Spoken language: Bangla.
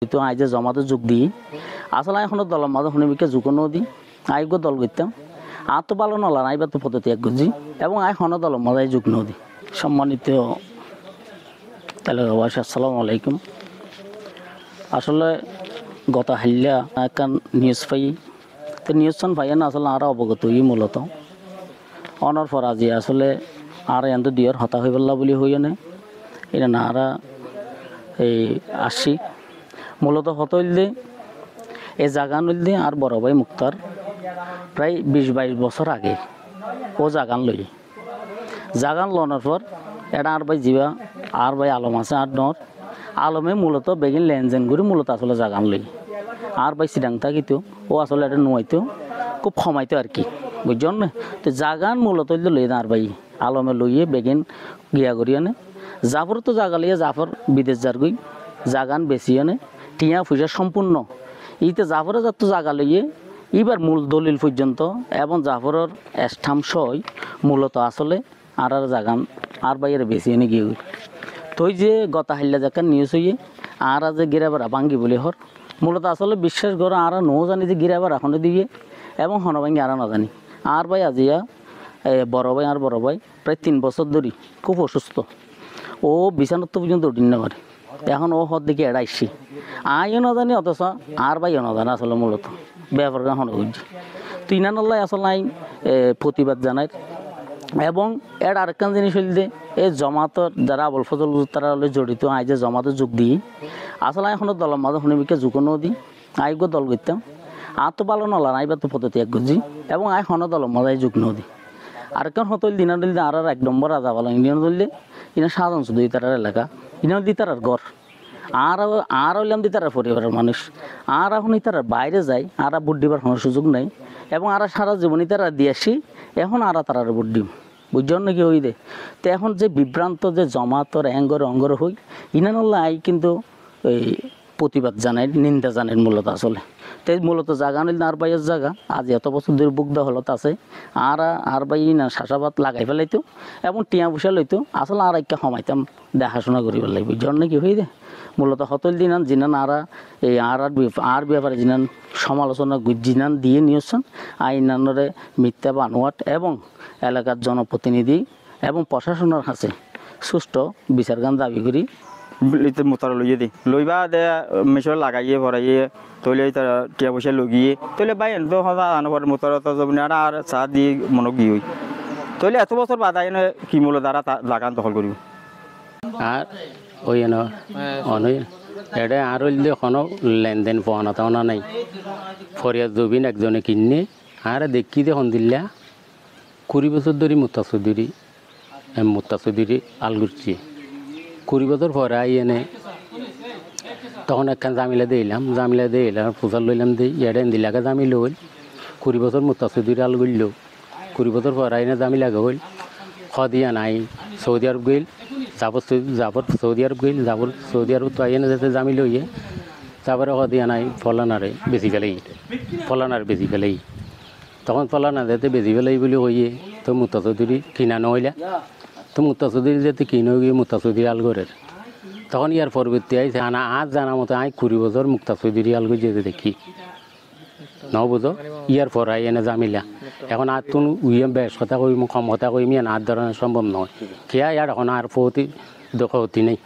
জড়িত আজ যে জমাতে যোগ দিই আসলে এখনো দলের মাঝে শুনিবিকে যোগও দিই আইগ দল করতাম আর তো ভালো নলাম আইবার তো পদ্ধতি এক গুজি এবং আই হন দলের মাঝে যোগ নদী সম্মানিত তেলেগাবাসী আসসালামু আলাইকুম। আসলে গত হাল্লা একটা নিউজ পাই তো নিউজখন পাই না আসলে আর অবগত হই মূলত অনর পর আজি আসলে আর এত দিয়র হতা হয়ে পেলা বলে হইও না এটা না আর এই আসি মূলত হত হইলে এই জাগান হইলে আর বড় ভাই মুক্তার প্রায় 20-22 বছর আগে ও জাগান লই জাগান লওয়ার পর এটা আর ভাই জিবা আর ভাই আলম আছে আর নর আলমে মূলত বেগিন লেনদেন করে মূলত আসলে জাগান লই আর ভাই সিডাং থাকিতো ও আসলে এটা নোয়াইতো খুব কমাইতো আর কি বুঝছেন না তো জাগান মূলত লই না আর ভাই আলমে লইয়ে বেগিন গিয়া করি আনে জাফর তো জাগা লইয়া জাফর বিদেশ যার গই জাগান বেশি আনে টিয়া পয়সা সম্পূর্ণ ইতে জাফরে যাত জাগা লইয়ে এবার মূল দলিল পর্যন্ত এবং জাফরের স্থাম সই মূলত আসলে আর জাগান আর বাইরে বেশি এনে গিয়ে তো যে গতা হাল্লা যাকার নিউজ হইয়ে আর যে গিরাবারা ভাঙ্গি বলে হর মূলত আসলে বিশ্বাস করে আর নৌ জানি যে গিরাবার এখনো দিয়ে এবং হনভাঙ্গি আর না জানি আর ভাই আজিয়া বড় ভাই আর বড় ভাই প্রায় 3 বছর ধরে খুব অসুস্থ ও বিছানাত্ব পর্যন্ত উঠিন না পারে এখন ও হর দিকে এড়াইছি আইও না জানি অথচ আর ভাইও না জানে আসলে মূলত ব্যাপার হন বুঝছি তো ইনানাল্লাহ আসলে আই প্রতিবাদ জানাই এবং এর আরেকখান জিনিস হইলে এই জমাতর যারা আবুল ফজল তারা হলে জড়িত আই যে জমাতে যোগ দিই আসলে এখনো দলের মাঝে শুনিবিকে যোগও দিই আইগো দল করতাম আর তো ভালো নলাম আইবার তো পদ্ধতি এক গুজি এবং আই হন দলের মাঝে যোগ দিই আরেকখান হতল দিনা দিলে আর 1 নম্বর রাজা ভালো ইন্ডিয়ান ধরলে ইনা সাধারণ শুধু তার এলাকা ইনা দি তার ঘর আর হইলাম দি তার পরিবারের মানুষ আর এখন তারা বাইরে যায় আর ভোট দিবার কোনো সুযোগ নাই এবং আর সারা জীবনই তারা দিয়ে আসি এখন আর তারা ভোট দিম বুঝছেন নাকি হই দে তো এখন যে বিভ্রান্ত যে জমাতর অঙ্গর হই ইনানুল্লাহ আই কিন্তু এই প্রতিবাদ জানাই নিন্দা জানাই মূলত আসলে তো মূলত জাগা নিল আর বাইয়ের জায়গা আজ এত বছর ধরে বুক দহলত আছে আর বাই না শাসাবাদ লাগাই ফেলাইতো এবং টিয়া পয়সা লইতো আসলে আর একটা সমাইতাম দেখাশোনা করি পেলাই বুঝছেন নাকি হই দে মূলত হতল দিনান জিনান এই আর ব্যাপারে জিনান সমালোচনা জিনান দিয়ে নিয়েছেন আইনানরে মিথ্যা বানোয়াট এবং এলাকার জনপ্রতিনিধি এবং প্রশাসনের কাছে সুষ্ঠু বিচারগান দাবি করি মোতার লইয়ে দিই লইবা দে মেশর লাগাইয়ে ভরাইয়ে তৈলে তার টিয়া পয়সা লগিয়ে তৈলে বাই তো হওয়া আনবার মোতার আর চা দিয়ে মনে গিয়ে হই তৈলে এত বছর বাদ আইনে কি মূল্য দ্বারা লাগান দখল করিব আর ওই অনই এটা আর হইলে কোনো লেনদেন পাওয়া তাওনা নাই ফরিয়াদ জবিন একজনে কিনে আর দেখি দে দিল্লা 20 বছর ধরে মুত্তাসুদিরি আল করছি 20 বছর পরে আই এনে তখন একখান জামিলা দিলাম পূজা লইলাম দিই এটা দিলাকে জামিল হইল 20 বছর মুত্তাসুদিরি আল গইল 20 বছর পরে আইনে জামিলাকে হইল খদিয়া নাই সৌদি আরব গইল যাবর সৌদি আরব গইল যাবর সৌদি আরব তো আইনে যাতে জামিল হইয়ে যাবরে খদিয়া নাই ফলানারে বেশি ফেলাই তখন ফলানা যাতে বেশি ফেলাই বলে হইয়ে তো মুত্তাসুদিরি কিনা নহইলা তো মুত্তাসুদিরি যাতে কিনে গিয়ে মুত্তাসুদিরি আল গরের তখন ইয়ার পরবর্তী আইছে আজ জানা মতো 20 বছর মুত্তাসুদিরি আল গই যেতে দেখি 9 বছর ইয়ার পর আই এনে জামিলা এখন আর তুন উইয়াম বেশ কথা কই কম কথা কই মিয়ান আর ধরনের সম্ভব নয় খেয়া ইয়ার এখন আর প্রতি দখতি নেই।